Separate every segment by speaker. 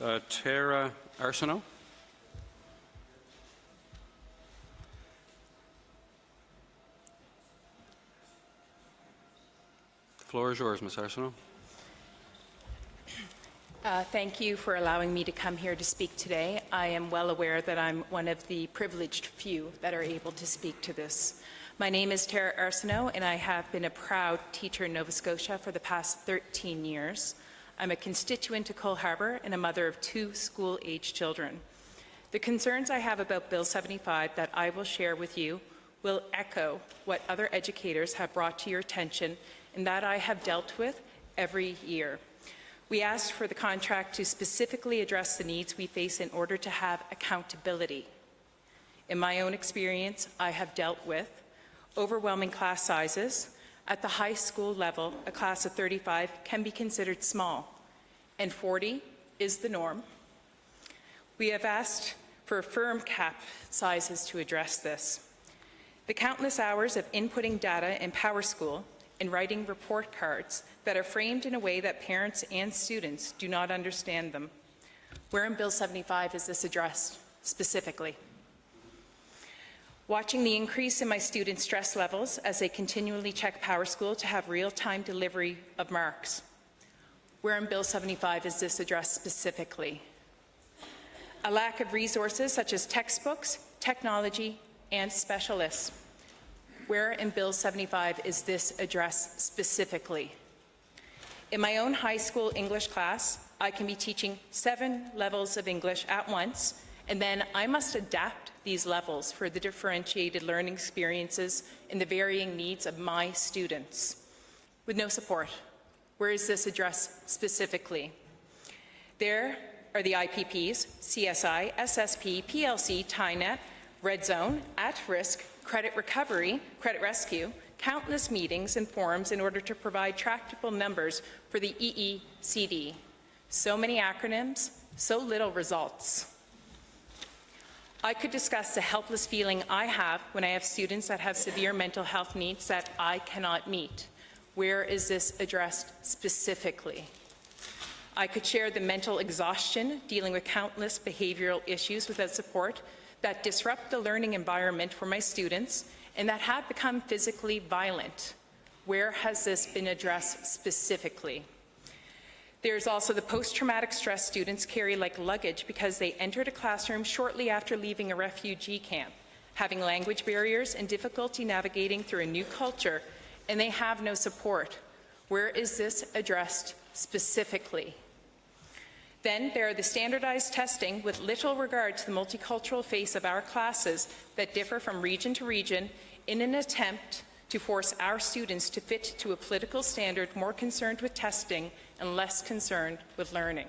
Speaker 1: Tara Arseneau. The floor is yours, Ms. Arseneau.
Speaker 2: Thank you for allowing me to come here to speak today. I am well aware that I'm one of the privileged few that are able to speak to this. My name is Tara Arseneau, and I have been a proud teacher in Nova Scotia for the past 13 years. I'm a constituent of Cole Harbour and a mother of 2 school-age children. The concerns I have about Bill 75 that I will share with you will echo what other educators have brought to your attention and that I have dealt with every year. We asked for the contract to specifically address the needs we face in order to have accountability. In my own experience, I have dealt with overwhelming class sizes. At the high school level, a class of 35 can be considered small, and 40 is the norm. We have asked for firm cap sizes to address this. The countless hours of inputting data in PowerSchool and writing report cards that are framed in a way that parents and students do not understand them. Where in Bill 75 is this addressed specifically? Watching the increase in my students' stress levels as they continually check PowerSchool to have real-time delivery of marks. Where in Bill 75 is this addressed specifically? A lack of resources such as textbooks, technology, and specialists. Where in Bill 75 is this addressed specifically? In my own high school English class, I can be teaching 7 levels of English at once, and then I must adapt these levels for the differentiated learning experiences and the varying needs of my students. With no support, where is this addressed specifically? There are the IPPs, CSI, SSP, PLC, TINET, Red Zone, At Risk, Credit Recovery, Credit Rescue, countless meetings and forums in order to provide tractable numbers for the EECD. So many acronyms, so little results. I could discuss the helpless feeling I have when I have students that have severe mental health needs that I cannot meet. Where is this addressed specifically? I could share the mental exhaustion dealing with countless behavioral issues without support that disrupt the learning environment for my students and that have become physically violent. Where has this been addressed specifically? There's also the post-traumatic stress students carry like luggage because they entered a classroom shortly after leaving a refugee camp, having language barriers and difficulty navigating through a new culture, and they have no support. Where is this addressed specifically? Then there are the standardized testing with little regard to the multicultural face of our classes that differ from region to region in an attempt to force our students to fit to a political standard more concerned with testing and less concerned with learning.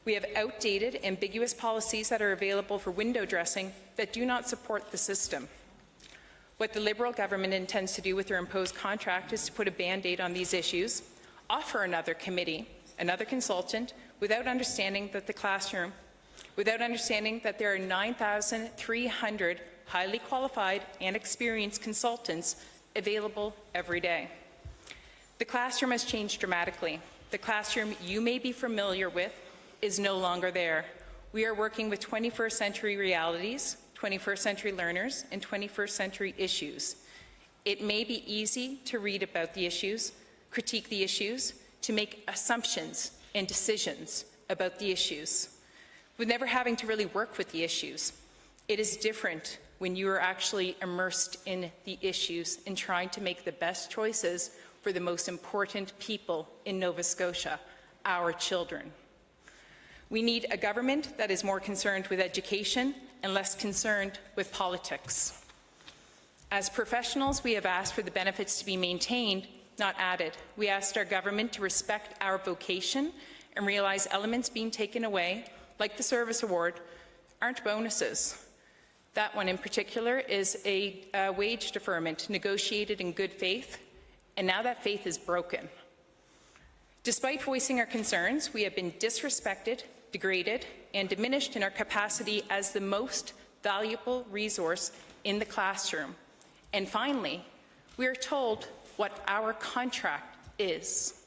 Speaker 2: We have outdated, ambiguous policies that are available for window dressing that do not support the system. What the Liberal government intends to do with their imposed contract is to put a Band-Aid on these issues, offer another committee, another consultant, without understanding that there are 9,300 highly qualified and experienced consultants available every day. The classroom has changed dramatically. The classroom you may be familiar with is no longer there. We are working with 21st century realities, 21st century learners, and 21st century issues. It may be easy to read about the issues, critique the issues, to make assumptions and decisions about the issues, with never having to really work with the issues. It is different when you are actually immersed in the issues and trying to make the best choices for the most important people in Nova Scotia, our children. We need a government that is more concerned with education and less concerned with politics. As professionals, we have asked for the benefits to be maintained, not added. We asked our government to respect our vocation and realize elements being taken away, like the service award, aren't bonuses. That one in particular is a wage deferment negotiated in good faith, and now that faith is broken. Despite voicing our concerns, we have been disrespected, degraded, and diminished in our capacity as the most valuable resource in the classroom. And finally, we are told what our contract is.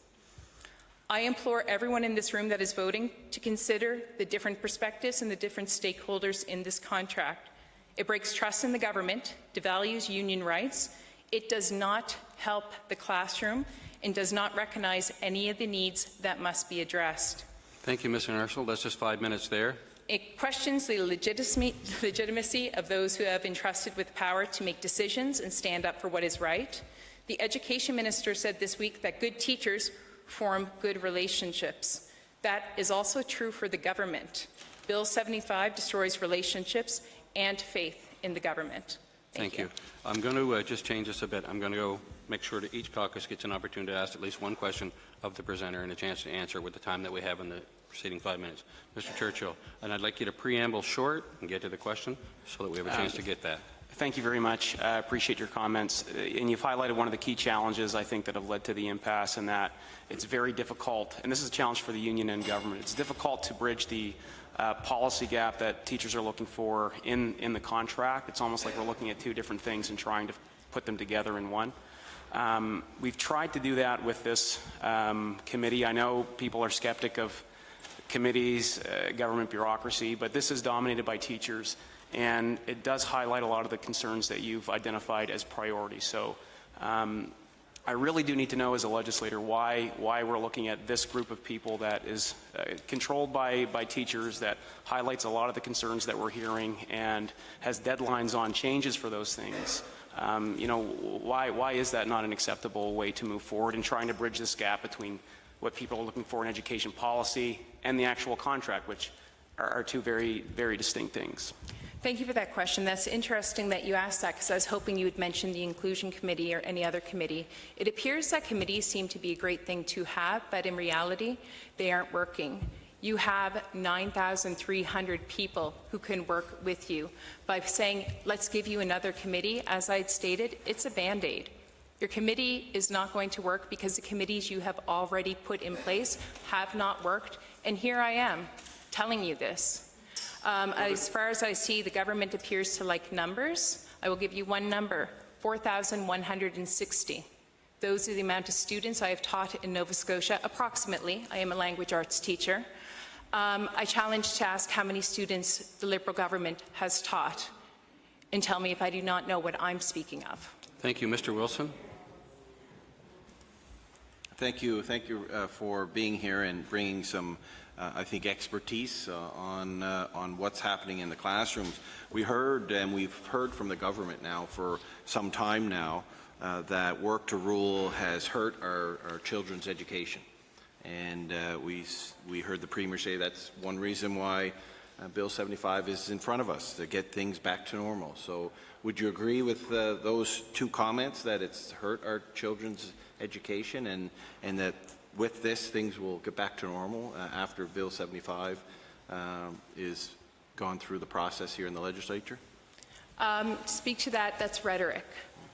Speaker 2: I implore everyone in this room that is voting to consider the different perspectives and the different stakeholders in this contract. It breaks trust in the government, devalues union rights, it does not help the classroom, and does not recognize any of the needs that must be addressed.
Speaker 1: Thank you, Mr. Arseneau. That's just 5 minutes there.
Speaker 2: It questions the legitimacy of those who have entrusted with power to make decisions and stand up for what is right. The Education Minister said this week that good teachers form good relationships. That is also true for the government. Bill 75 destroys relationships and faith in the government. Thank you.
Speaker 1: I'm going to just change this a bit. I'm going to go make sure that each caucus gets an opportunity to ask at least one question of the presenter and a chance to answer with the time that we have in the preceding 5 minutes. Mr. Churchill, and I'd like you to preamble short and get to the question so that we have a chance to get that.
Speaker 3: Thank you very much. I appreciate your comments. And you've highlighted one of the key challenges, I think, that have led to the impasse, and that it's very difficult, and this is a challenge for the union and government, it's difficult to bridge the policy gap that teachers are looking for in the contract. It's almost like we're looking at two different things and trying to put them together in one. We've tried to do that with this committee. I know people are skeptic of committees, government bureaucracy, but this is dominated by teachers, and it does highlight a lot of the concerns that you've identified as priorities. So I really do need to know as a legislator why we're looking at this group of people that is controlled by teachers, that highlights a lot of the concerns that we're hearing and has deadlines on changes for those things. You know, why is that not an acceptable way to move forward in trying to bridge this gap between what people are looking for in education policy and the actual contract, which are two very, very distinct things?
Speaker 2: Thank you for that question. That's interesting that you asked that, because I was hoping you would mention the Inclusion Committee or any other committee. It appears that committees seem to be a great thing to have, but in reality, they aren't working. You have 9,300 people who can work with you. By saying, let's give you another committee, as I'd stated, it's a Band-Aid. Your committee is not going to work because the committees you have already put in place have not worked, and here I am telling you this. As far as I see, the government appears to like numbers. I will give you one number, 4,160. Those are the amount of students I have taught in Nova Scotia, approximately. I am a language arts teacher. I challenge to ask how many students the Liberal government has taught, and tell me if I do not know what I'm speaking of.
Speaker 1: Thank you. Mr. Wilson.
Speaker 4: Thank you for being here and bringing some I think expertise on what's happening in the classrooms. We've heard from the government now for some time now that work to rule has hurt our children's education, and we heard the Premier say that's one reason why Bill 75 is in front of us, to get things back to normal. So would you agree with those two comments, that it's hurt our children's education, and that with this, things will get back to normal after Bill 75 is gone through the process here in the legislature?
Speaker 2: To speak to that, that's rhetoric.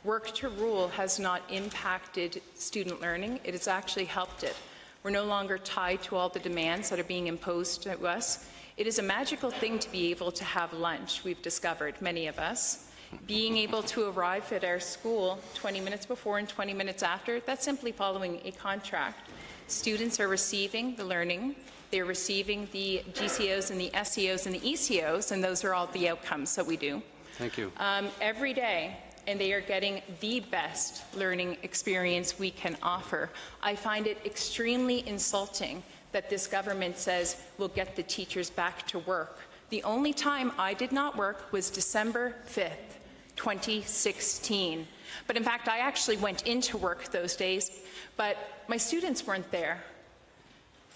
Speaker 2: Work to rule has not impacted student learning. It has actually helped it. We're no longer tied to all the demands that are being imposed to us. It is a magical thing to be able to have lunch, we've discovered, many of us. Being able to arrive at our school 20 minutes before and 20 minutes after, that's simply following a contract. Students are receiving the learning, they're receiving the GCOs and the SEOs and the ECOs, and those are all the outcomes that we do.
Speaker 1: Thank you.
Speaker 2: Every day, and they are getting the best learning experience we can offer. I find it extremely insulting that this government says we'll get the teachers back to work. The only time I did not work was December 5th, 2016. But in fact, I actually went into work those days, but my students weren't there.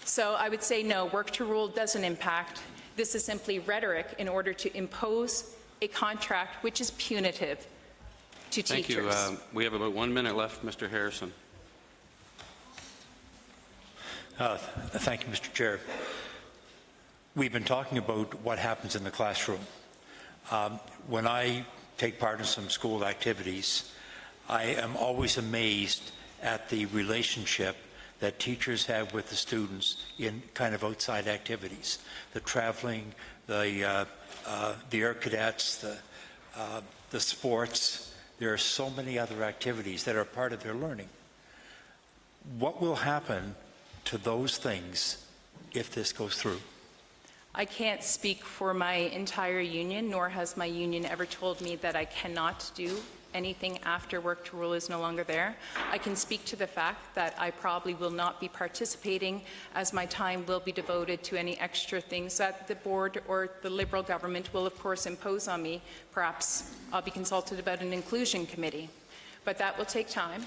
Speaker 2: So I would say no, work to rule doesn't impact. This is simply rhetoric in order to impose a contract which is punitive to teachers.
Speaker 1: Thank you. We have about 1 minute left. Mr. Harrison.
Speaker 5: Thank you, Mr. Chair. We've been talking about what happens in the classroom. When I take part in some school activities, I am always amazed at the relationship that teachers have with the students in kind of outside activities. The traveling, the air cadets, the sports. There are so many other activities that are part of their learning. What will happen to those things if this goes through?
Speaker 2: I can't speak for my entire union, nor has my union ever told me that I cannot do anything after work to rule is no longer there. I can speak to the fact that I probably will not be participating, as my time will be devoted to any extra things that the board or the Liberal government will of course impose on me. Perhaps I'll be consulted about an inclusion committee, but that will take time.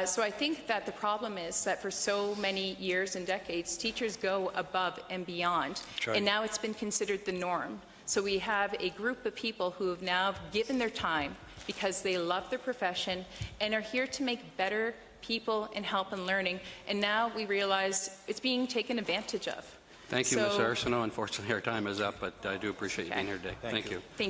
Speaker 2: So I think that the problem is that for so many years and decades, teachers go above and beyond,
Speaker 5: right.
Speaker 2: and now it's been considered the norm. So we have a group of people who have now given their time because they love their profession and are here to make better people in help and learning, and now we realize it's being taken advantage of.
Speaker 1: Thank you, Ms.
Speaker 2: So-
Speaker 1: Arseneau. Unfortunately, our time is up, but I do appreciate you being here today. Thank you.
Speaker 2: Thank